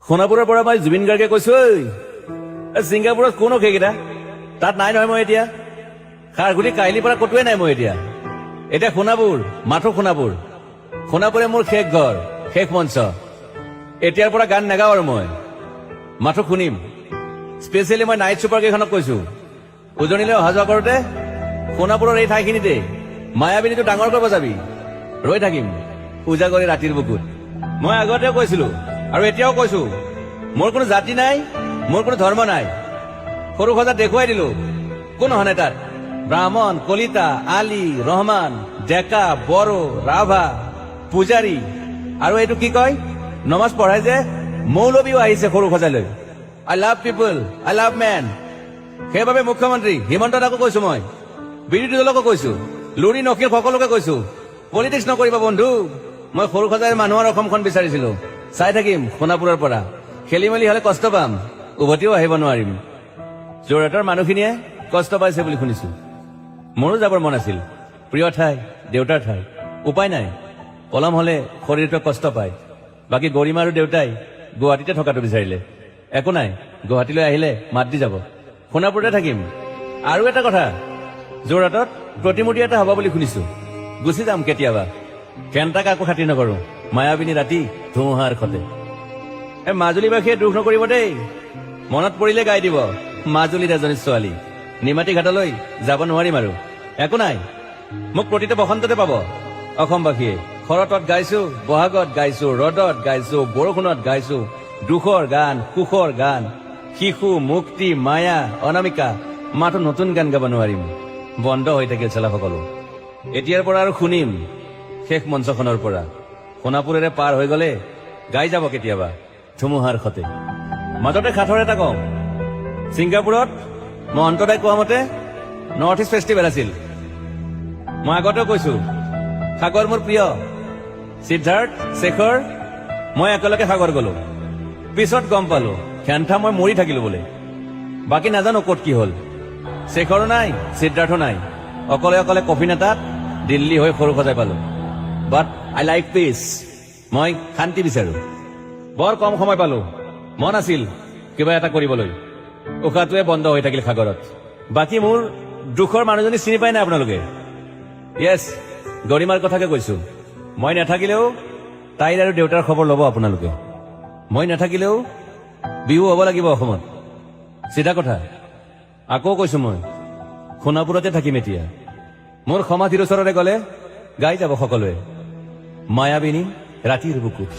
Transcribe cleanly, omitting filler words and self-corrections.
সোণাপুৰৰ পৰা মই জুবিন গাৰ্গে কৈছো, ছিংগাপুৰত কোন সেইকেইটা তাত নাই নহয়। মই এতিয়া খাৰঘুলি কাহিলীৰ পৰা কতোৱে নাই। মই এতিয়া সোণাপুৰ, মাথো সোণাপুৰ। সোণাপুৰে মোৰ শেষ ঘৰ, শেষ মঞ্চ। এতিয়াৰ পৰা গান নাগাওঁ আৰু মই মাথো শুনিম। স্পেচিয়েলি মই নাইট ছুপাৰ কেইখনক কৈছো, উজনিলৈ অহা যোৱা কৰোতে সোণাপুৰৰ এই ঠাইখিনিতে মায়াবিনীটো ডাঙৰকৈ বজাবি, ৰৈ থাকিম উজাগৰি ৰাতিৰ বুকুত। মই আগতেও কৈছিলো আৰু এতিয়াও কৈছো, মোৰ কোনো জাতি নাই, মোৰ কোনো ধৰ্ম নাই। সৰু সজাত দেখুৱাই দিলো কোন অহা নাই তাত। ব্ৰাহ্মণ, কলিতা, আলী, ৰহমান, ডেকা, বড়ো, ৰাভা, পূজাৰী আৰু এইটো কি কয় নমাজ পঢ়াই যে মৌলবীও আহিছে সৰু সজালৈ। I love people, I love man. সেইবাবে মুখ্যমন্ত্ৰী হিমন্ত দাকো কৈছো, মই বিৰোধী দলকো কৈছো, লুৰি নকীৰ সকলোকে কৈছো, পলিটিক্স নকৰিবা বন্ধু। মই সৰু সজাই মানুহৰ অসমখন বিচাৰিছিলো। চাই থাকিম সোণাপুৰৰ পৰা। খেলি মেলি হলে কষ্ট পাম, উভতিও আহিব নোৱাৰিম। যোৰহাটৰ মানুহখিনিয়ে কষ্ট পাইছে বুলি শুনিছো। মোৰো যাবৰ মন আছিল, প্ৰিয় ঠাই, দেউতাৰ ঠাই। উপায় নাই, পলম হলে শৰীৰটোৱে কষ্ট পায়। বাকী গৰিমা আৰু দেউতাই গুৱাহাটীতে থকাটো বিচাৰিলে। একো নাই, গুৱাহাটীলৈ আহিলে মাত দি যাব। সোণাপুৰতে থাকিম। আৰু এটা কথা, যোৰহাটত প্ৰতিমূৰ্তি এটা হব বুলি শুনিছো। গুচি যাম কেতিয়াবা, কেণ্টা কাকো খাতিৰ নকৰো। মায়াবিনী ৰাতি ধুমুহাৰ খতে। মাজুলীবাসীয়ে দুখ নকৰিব দেই, মনত পৰিলে গাই দিব মাজুলীৰ এজনী ছোৱালী। নিমাতী ঘাটলৈ যাব নোৱাৰিম আৰু। একো নাই, মোক প্ৰতিটো বসন্ততে পাব অসমবাসীয়ে। শৰতত গাইছো, বহাগত গাইছো, ৰদত গাইছো, বৰষুণত গাইছো দুখৰ গান, সুখৰ গান। শিশু, মুক্তি, মায়া, অনামিকা, মাথো নতুন গান গাব নোৱাৰিম। বন্ধ হৈ থাকিল চেলা সকলো। এতিয়াৰ পৰা আৰু শুনিম শেষ মঞ্চখনৰ পৰা। সোণাপুৰেৰে পাৰ হৈ গলে গাই যাব কেতিয়াবা ধুমুহাৰ খতে। মাজতে সাঁথৰ এটা কওঁ, ছিংগাপুৰত মই অন্তদাই কোৱা মতে নৰ্থ ইষ্ট ফেষ্টিভেল আছিল। মই আগতেও কৈছো, সাগৰ মোৰ প্ৰিয়। সিদ্ধাৰ্থ, শেখৰ, মই একেলগে সাগৰ গলো। পিছত গম পালো খেন্থা মই মৰি থাকিলো বোলে। বাকী নাজানো ক'ত কি হল। শেখৰো নাই, সিদ্ধাৰ্থো নাই। অকলে অকলে কফিন এটাত দিল্লী হৈ সৰু সজাই পালো। বাট আই লাইক পিচ। মই শান্তি বিচাৰো। বৰ কম সময় পালো, মন আছিল কিবা এটা কৰিবলৈ। উশাহটোৱে বন্ধ হৈ থাকিল সাগৰত। বাকী মোৰ দুখৰ মানুহজনী চিনি পাই নাই আপোনালোকে? য়েছ, গৰিমাৰ কথাকে কৈছো। মই নাথাকিলেও তাইৰ আৰু দেউতাৰ খবৰ ল'ব আপোনালোকে। মই নাথাকিলেও বিহু হ'ব লাগিব অসমত। চিধা কথা। আকৌ কৈছো, মই সোণাপুৰতে থাকিম এতিয়া। মোৰ সমাধিৰ ওচৰৰে গলে গাই যাব সকলোৱে মায়াবিনী ৰাতিৰ বুকুত।